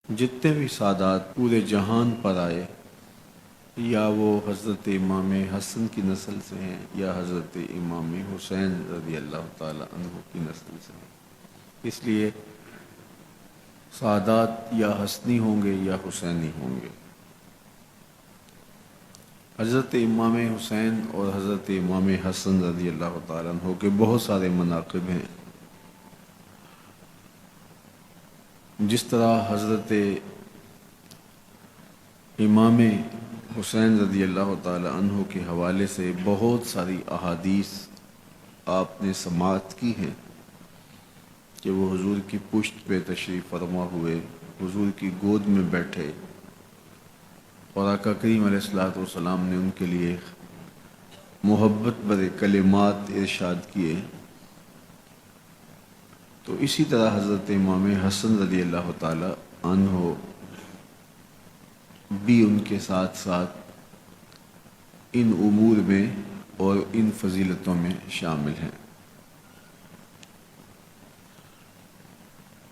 جتنے بھی سادات پورے جہان پر آئے، یا وہ حضرت امام حسن کی نسل سے ہیں یا حضرت امام حسین رضی اللہ تعالی عنہ کی نسل سے ہیں، اس لیے سادات یا حسنی ہوں گے یا حسینی ہوں گے۔ حضرت امام حسین اور حضرت امام حسن رضی اللہ تعالیٰ عنہ کے بہت سارے مناقب ہیں۔ جس طرح حضرت امام حسین رضی اللہ تعالیٰ عنہ کے حوالے سے بہت ساری احادیث آپ نے سماعت کی ہیں کہ وہ حضور کی پشت پہ تشریف فرما ہوئے، حضور کی گود میں بیٹھے، اور آقا کریم علیہ الصلوۃ والسلام نے ان کے لیے محبت بھرے کلمات ارشاد کیے۔ تو اسی طرح حضرت امام حسن رضی اللہ تعالی عنہ بھی ان کے ساتھ ساتھ ان امور میں اور ان فضیلتوں میں شامل ہیں۔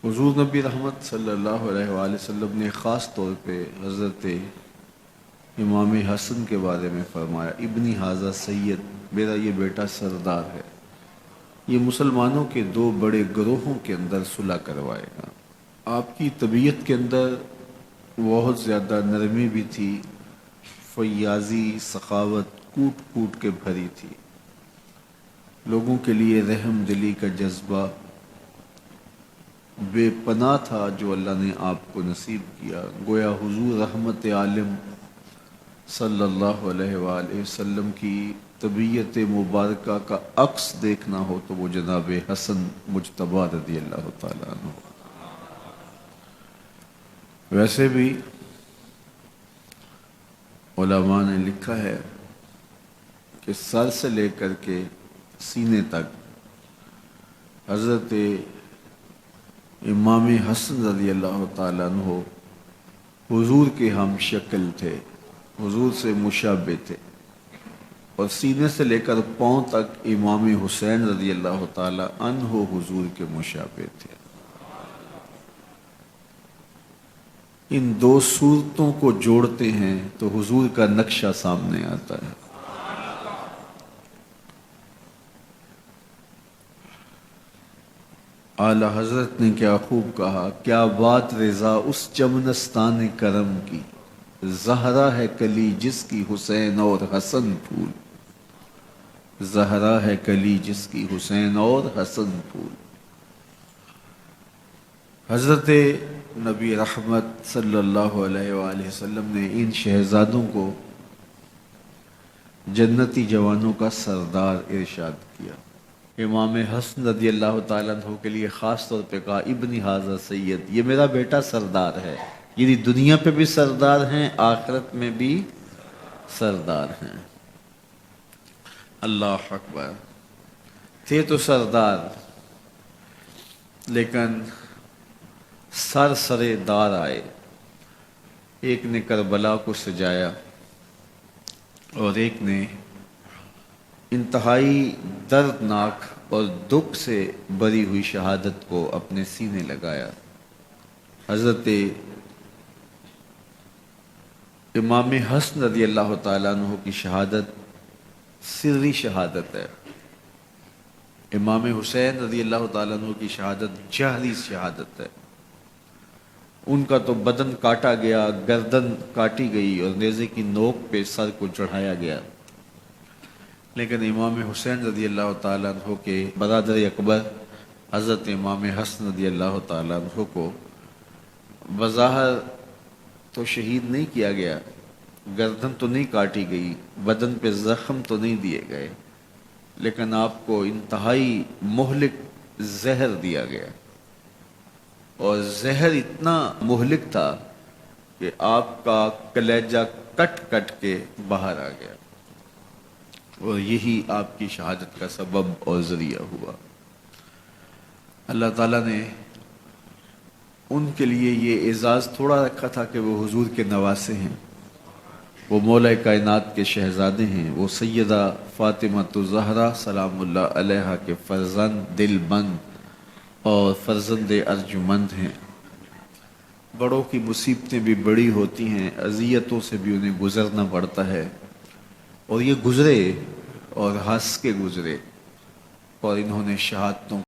حضور نبی رحمت صلی اللہ علیہ وآلہ وسلم نے خاص طور پہ حضرت امام حسن کے بارے میں فرمایا، ابنی ھذا سید، میرا یہ بیٹا سردار ہے، یہ مسلمانوں کے دو بڑے گروہوں کے اندر صلح کروائے گا۔ آپ کی طبیعت کے اندر بہت زیادہ نرمی بھی تھی، فیاضی، سخاوت کوٹ کوٹ کے بھری تھی، لوگوں کے لیے رحم دلی کا جذبہ بے پناہ تھا جو اللہ نے آپ کو نصیب کیا۔ گویا حضور رحمت عالم صلی اللہ علیہ وآلہ وسلم کی طبیعت مبارکہ کا عکس دیکھنا ہو تو وہ جناب حسن مجتبی رضی اللہ تعالیٰ عنہ۔ ویسے بھی علماء نے لکھا ہے کہ سر سے لے کر کے سینے تک حضرت امام حسن رضی اللہ تعالیٰ عنہ حضور کے ہم شکل تھے، حضور سے مشابہ تھے، اور سینے سے لے کر پاؤں تک امام حسین رضی اللہ تعالی عنہ حضور کے مشابہ تھے۔ ان دو صورتوں کو جوڑتے ہیں تو حضور کا نقشہ سامنے آتا ہے۔ اعلی حضرت نے کیا خوب کہا، کیا بات رضا اس چمنستان کرم کی، زہرا ہے کلی جس کی حسین اور حسن پھول، زہرا ہے کلی جس کی حسین اور حسن پھول۔ حضرت نبی رحمت صلی اللہ علیہ وآلہ وسلم نے ان شہزادوں کو جنتی جوانوں کا سردار ارشاد کیا۔ امام حسن رضی اللہ تعالیٰ عنہ کے لیے خاص طور پہ کہا، ابنی ھذا سید، یہ میرا بیٹا سردار ہے، یعنی دنیا پہ بھی سردار ہیں، آخرت میں بھی سردار ہیں۔ اللہ اکبر، تھے تو سردار لیکن سر سرے دار آئے۔ ایک نے کربلا کو سجایا اور ایک نے انتہائی دردناک اور دکھ سے بری ہوئی شہادت کو اپنے سینے لگایا۔ حضرت امام حسن رضی اللہ تعالیٰ عنہ کی شہادت سری شہادت ہے، امام حسین رضی اللہ تعالیٰ عنہ کی شہادت جہری شہادت ہے۔ ان کا تو بدن کاٹا گیا، گردن کاٹی گئی اور نیزے کی نوک پہ سر کو چڑھایا گیا، لیکن امام حسین رضی اللہ تعالیٰ عنہ کے برادر اکبر حضرت امام حسن رضی اللہ تعالیٰ عنہ کو بظاہر تو شہید نہیں کیا گیا، گردن تو نہیں کاٹی گئی، بدن پہ زخم تو نہیں دیے گئے، لیکن آپ کو انتہائی مہلک زہر دیا گیا، اور زہر اتنا مہلک تھا کہ آپ کا کلیجہ کٹ کٹ کے باہر آ گیا، اور یہی آپ کی شہادت کا سبب اور ذریعہ ہوا۔ اللہ تعالیٰ نے ان کے لیے یہ اعزاز تھوڑا رکھا تھا کہ وہ حضور کے نواسے ہیں، وہ مولا کائنات کے شہزادے ہیں، وہ سیدہ فاطمہ الزہرا سلام اللہ علیہا کے فرزند دل بند اور فرزند ارجمند ہیں۔ بڑوں کی مصیبتیں بھی بڑی ہوتی ہیں، اذیتوں سے بھی انہیں گزرنا پڑتا ہے، اور یہ گزرے اور ہنس کے گزرے، اور انہوں نے شہادتوں